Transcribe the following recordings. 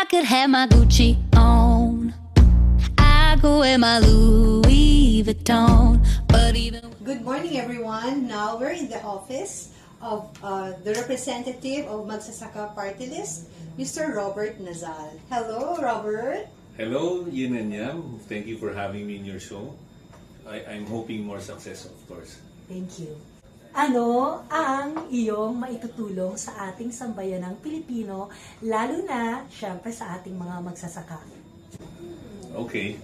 I could have my Gucci on. I go wear my Louis Vuitton. But even Good morning, everyone. Now we're in the office of the representative of Magsasaka Party List, Mr. Robert Nazal. Hello, Robert. Hello, Yin and Yang. Thank you for having me in your show. I'm hoping more success, of course. Thank you. Ano ang iyong maitutulong sa ating sambayanang Pilipino, lalo na, syempre, sa ating mga magsasaka? Okay.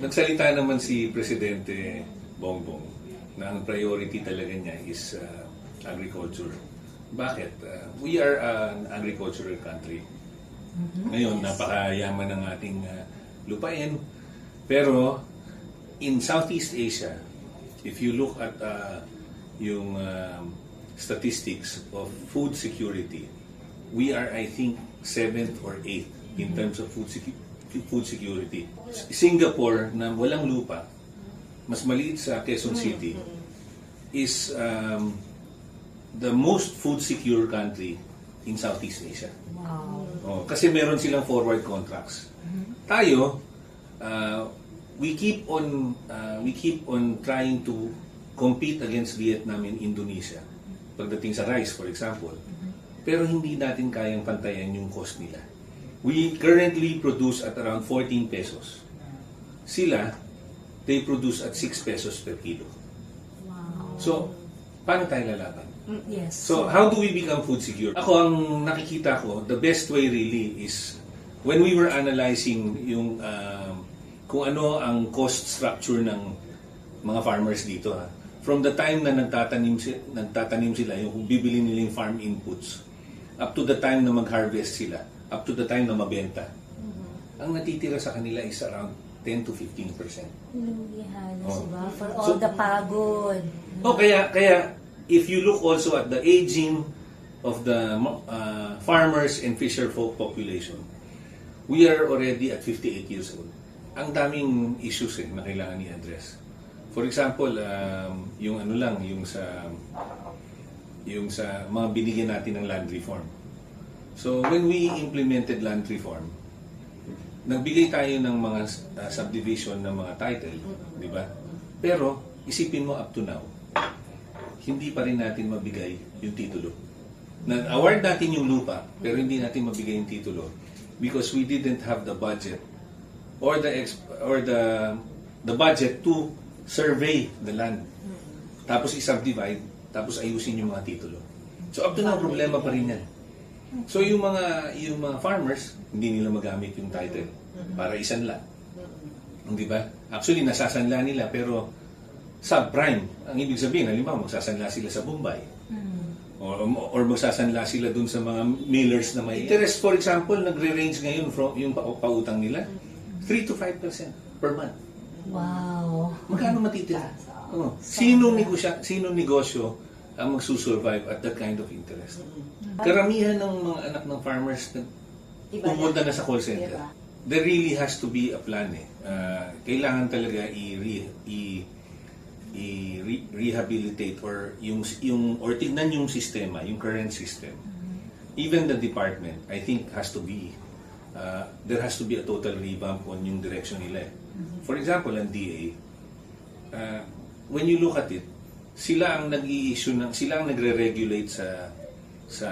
Nagsalita naman si Presidente Bongbong na ang priority talaga niya is agriculture. Bakit? We are an agricultural country. Ngayon, napakayaman ng ating lupain. Pero, in Southeast Asia, if you look at yung statistics of food security, we are, I think, 7th or 8th in terms of food security. Singapore, na walang lupa, mas maliit sa Quezon City, is the most food secure country in Southeast Asia. Wow. Oh, kasi meron silang forward contracts. Tayo, we keep on trying to compete against Vietnam and Indonesia pagdating sa rice, for example. Pero hindi natin kayang pantayan yung cost nila. We currently produce at around 14 pesos. Sila, they produce at 6 pesos per kilo. Wow. So, paano tayo lalaban? Yes. So, how do we become food secure? Ako, ang nakikita ko, the best way really is when we were analyzing yung kung ano ang cost structure ng mga farmers dito. From the time na nagtatanim sila, yung bibili nila yung farm inputs, up to the time na mag-harvest sila, up to the time na mabenta, ang natitira sa kanila is around 10 to 15%. Halos, diba? For all the pagod. Kaya if you look also at the aging of the farmers and fisher folk population, we are already at 58 years old. Ang daming issues na kailangan i-address. For example, yung ano lang, yung sa mga binigyan natin ng land reform. So when we implemented land reform, nagbigay tayo ng mga subdivision ng mga title, di ba? Pero isipin mo up to now, hindi pa rin natin mabigay yung titulo. Na-award natin yung lupa, pero hindi natin mabigay yung titulo because we didn't have the budget or the budget to survey the land. Tapos i-subdivide, tapos ayusin yung mga titulo. So up to now, problema pa rin yan. So yung mga farmers, hindi nila magamit yung title para isanla. Di ba? Actually, nasasanla nila, pero subprime. Ang ibig sabihin, halimbawa, magsasanla sila sa Bombay. Or magsasanla sila dun sa mga millers na may interest. For example, nagre-range ngayon from yung pautang nila, 3 to 5% per month. Wow. Magkano matitira? Sinong negosyo ang magsusurvive at that kind of interest? Karamihan ng mga anak ng farmers na pumunta na sa call center. There really has to be a plan. Kailangan talaga i-rehabilitate or tignan yung sistema, yung current system. Even the department, I think, there has to be a total revamp on yung direction nila. For example, ang DA, when you look at it, sila ang nagre-regulate sa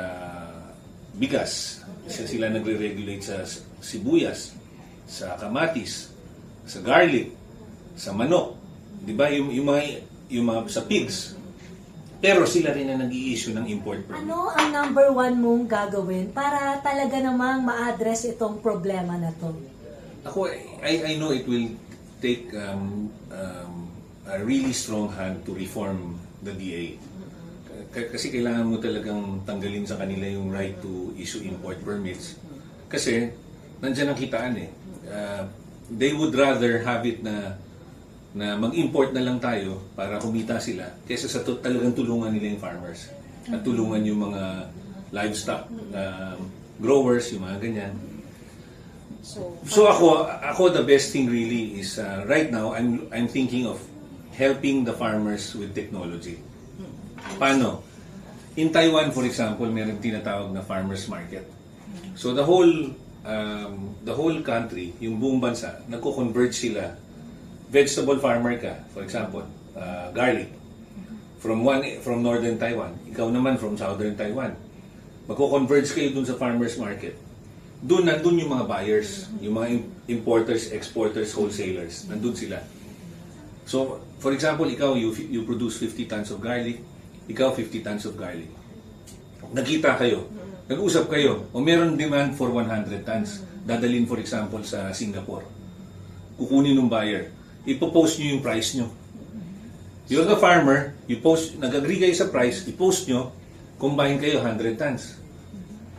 bigas, sila nagre-regulate sa sibuyas, sa kamatis, sa garlic, sa manok, 'di ba? Yung mga sa pigs. Pero sila rin ang nag-i-issue ng import permit. Ano ang number one mong gagawin para talaga namang ma-address itong problema na to? Ako, I know it will take a really strong hand to reform the DA. Kasi kailangan mo talagang tanggalin sa kanila yung right to issue import permits. Kasi nandiyan ang kitaan they would rather have it na mag-import na lang tayo para kumita sila kaysa sa talagang tulungan nila yung farmers at tulungan yung mga livestock growers, yung mga ganyan. So ako the best thing really is right now I'm thinking of helping the farmers with technology. Paano? In Taiwan, for example, meron tinatawag na farmers market. So the whole the whole country, yung buong bansa, nagko-converge sila. Vegetable farmer ka, for example, garlic, from northern Taiwan, ikaw naman from southern Taiwan. Magko-converge kayo dun sa farmers market. Nandun yung mga buyers, yung mga importers, exporters, wholesalers. Nandun sila. So, for example, ikaw, you produce 50 tons of garlic, ikaw 50 tons of garlic. Nagkita kayo, nag-usap kayo, o meron demand for 100 tons, dadalhin for example sa Singapore. Kukunin ng buyer, ipopost nyo yung price nyo. You're the farmer, nag-agree kayo sa price, i-post nyo, combine kayo 100 tons.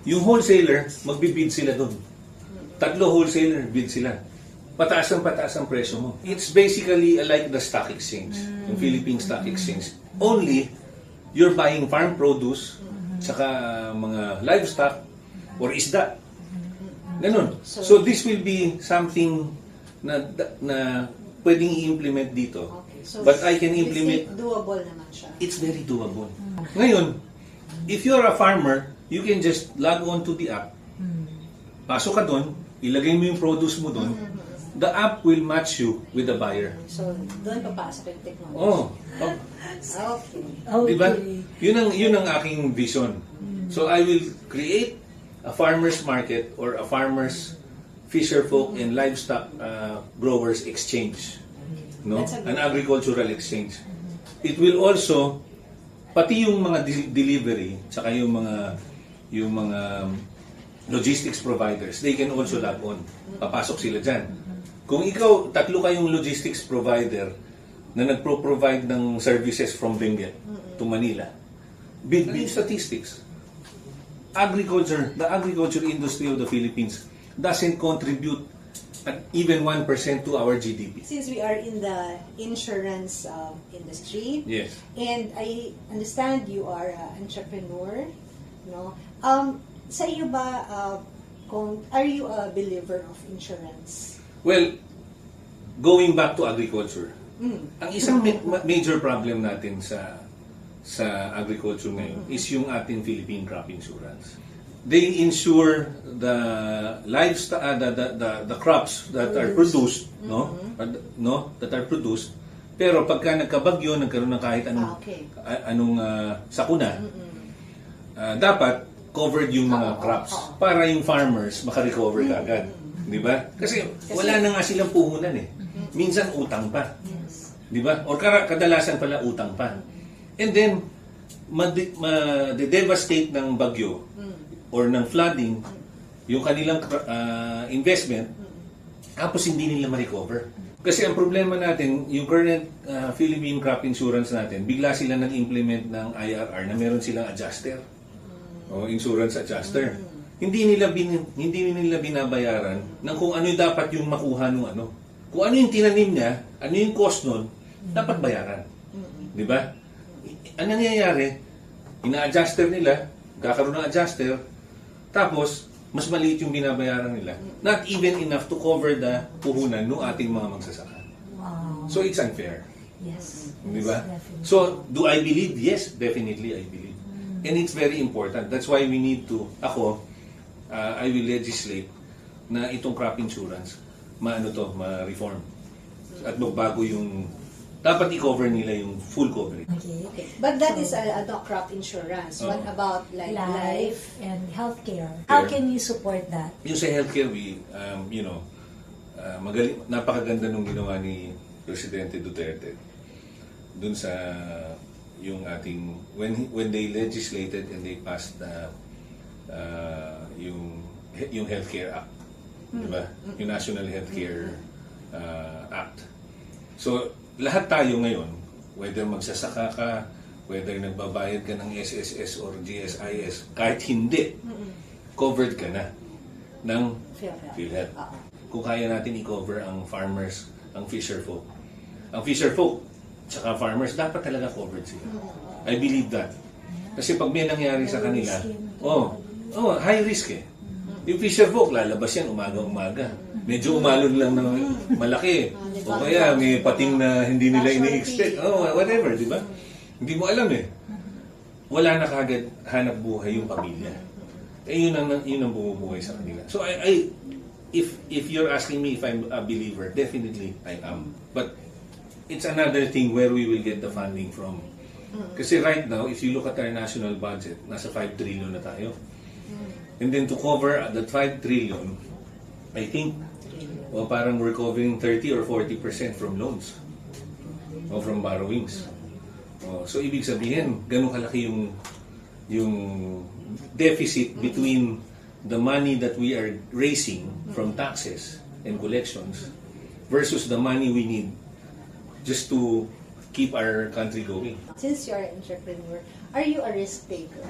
Yung wholesaler, magbibid sila doon. 3 wholesaler, bid sila. Pataas ang presyo mo. It's basically like the stock exchange, yung Philippine Stock Exchange. Only, you're buying farm produce, saka mga livestock, or isda. Ganun. So this will be something na pwedeng i-implement dito. Okay. So, But I can implement... doable naman siya. It's very doable. Ngayon, if you're a farmer, you can just log on to the app. Pasok ka doon, ilagay mo yung produce mo doon. The app will match you with the buyer. So, doon papasok yung technology. Oh. Okay. Diba? Yun ang aking vision. So I will create a farmers market or a farmers fisher folk and livestock growers exchange. No? An agricultural exchange. It will also pati yung mga delivery saka yung mga logistics providers, they can also log on. Papasok sila dyan. Kung ikaw, 3 kayong logistics provider na nagpro-provide ng services from Benguet to Manila, bid statistics. The agriculture industry of the Philippines doesn't contribute at even 1% to our GDP. Since we are in the insurance industry, Yes. and I understand you are an entrepreneur, no? Sa iyo ba, are you a believer of insurance? Well, going back to agriculture, ang isang major problem natin sa agriculture ngayon is yung ating Philippine Crop Insurance. They insure the livestock, the crops that are produced, that are produced. Pero pagka nagkabagyo, nagkaroon ng kahit anong sakuna, dapat covered yung mga crops para yung farmers makarecover agad. Di ba? Kasi wala na nga silang puhunan eh. Minsan utang pa. Di ba? Or kadalasan pala utang pa. And then, ma-devastate ng bagyo or ng flooding yung kanilang investment, tapos hindi nila ma-recover. Kasi ang problema natin, yung current Philippine Crop Insurance natin, bigla sila nag-implement ng IRR na meron silang adjuster o insurance adjuster. Hindi nila binabayaran ng kung ano dapat yung makuha nung ano. Kung ano yung tinanim niya, ano yung cost nun, dapat bayaran. Di ba? Ang nangyayari, ina-adjuster nila, kakaroon ng adjuster, tapos mas maliit yung binabayaran nila. Not even enough to cover the puhunan ng ating mga magsasaka. Wow. So it's unfair. Yes. Di ba? Definitely. So, do I believe? Yes, definitely I believe. And it's very important. That's why we need to, I will legislate na itong crop insurance, ma-reform. At magbago yung, dapat i-cover nila yung full coverage. Okay. But that is a crop insurance. What about Life and healthcare. How can you support that? Yung sa healthcare, napakaganda nung ginawa ni Presidente Duterte dun sa yung ating when they legislated and they passed yung Healthcare Act, di ba? Yung National Healthcare Act. So lahat tayo ngayon, whether magsasaka ka, whether nagbabayad ka ng SSS or GSIS, kahit hindi, covered ka na ng PhilHealth. Kung kaya natin i-cover ang farmers, ang fisher folk. Ang fisher folk, tsaka farmers, dapat talaga covered sila. I believe that. Kasi pag may nangyari sa kanila, high risk eh. Yung fisher folk, lalabas yan umaga-umaga. Medyo umalon lang na malaki. O kaya may pating na hindi nila ini-expect. Whatever, di ba? Hindi mo alam eh. Wala na kagad hanap buhay yung pamilya. yun ang bumubuhay sa kanila. So if you're asking me if I'm a believer, definitely I am. But it's another thing where we will get the funding from. Kasi right now, if you look at our national budget, nasa 5 trillion na tayo. And then to cover that 5 trillion, I think, parang we're covering 30 or 40% from loans. O from borrowings. So ibig sabihin, ganun kalaki yung deficit between the money that we are raising from taxes and collections versus the money we need just to keep our country going. Since you're an entrepreneur, are you a risk taker?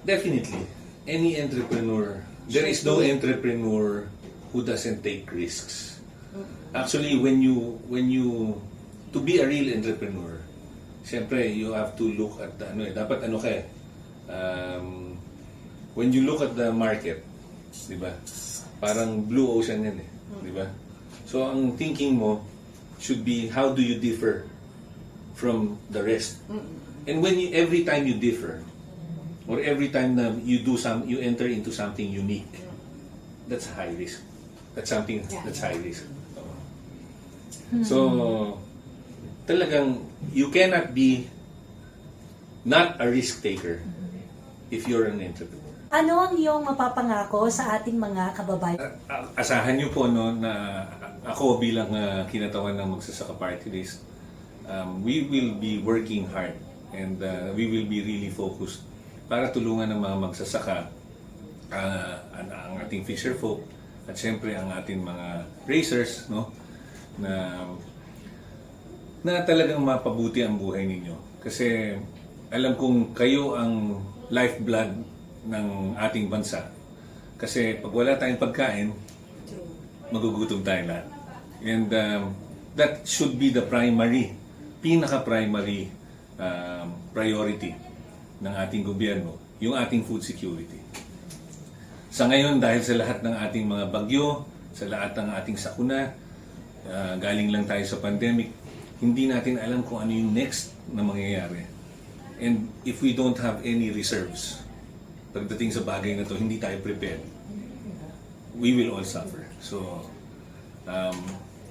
Definitely. Any entrepreneur, there is no entrepreneur who doesn't take risks. Actually, when you to be a real entrepreneur, siyempre, you have to look at dapat when you look at the market, di ba? Parang blue ocean yan di ba? So, ang thinking mo should be, how do you differ from the rest? And every time you differ, or every time na you enter into something unique, that's high risk. That's high risk. So, talagang, you cannot be not a risk taker if you're an entrepreneur. Ano ang iyong mapapangako sa ating mga kababayan? Asahan niyo po na ako bilang kinatawan ng Magsasaka Party List, we will be working hard and we will be really focused para tulungan ng mga magsasaka, ang ating fisher folk at siyempre ang ating mga racers, na talagang mapabuti ang buhay ninyo. Kasi alam kong kayo ang lifeblood ng ating bansa. Kasi pag wala tayong pagkain, magugutom tayo lahat. And that should be the pinaka-primary priority ng ating gobyerno, yung ating food security. Sa ngayon, dahil sa lahat ng ating mga bagyo, sa lahat ng ating sakuna, galing lang tayo sa pandemic, hindi natin alam kung ano yung next na mangyayari. And if we don't have any reserves, pagdating sa bagay na to, hindi tayo prepared, we will all suffer. So,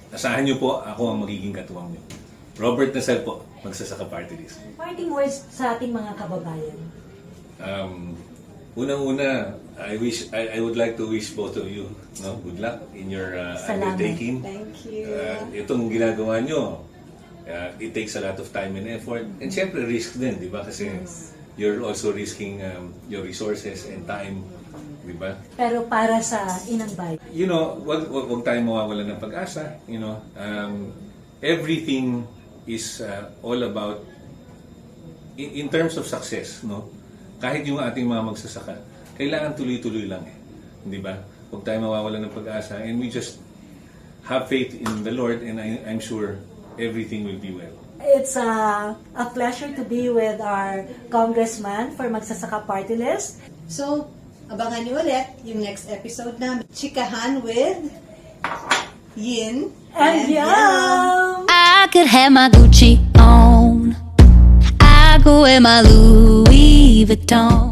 asahan nyo po, ako ang magiging katuwang nyo. Robert Nazal po, Magsasaka Party List. Parting words sa ating mga kababayan. Unang-una, I would like to wish both of you good luck in your undertaking. Thank you. Itong ginagawa nyo, it takes a lot of time and effort. And syempre, risk din, di ba? Kasi you're also risking your resources and time, di ba? Pero para sa inang bayan. Wag tayong mawawalan ng pag-asa. Everything is all about, in terms of success, kahit yung ating mga magsasaka, kailangan tuloy-tuloy lang di ba? Huwag tayong mawawalan ng pag-asa, and we just have faith in the Lord, and I'm sure everything will be well. It's a pleasure to be with our congressman for Magsasaka Party List. So, abangan niyo ulit yung next episode namin. Chikahan with Yin And Yum! I could have my Gucci on. I go wear my Louis Vuitton.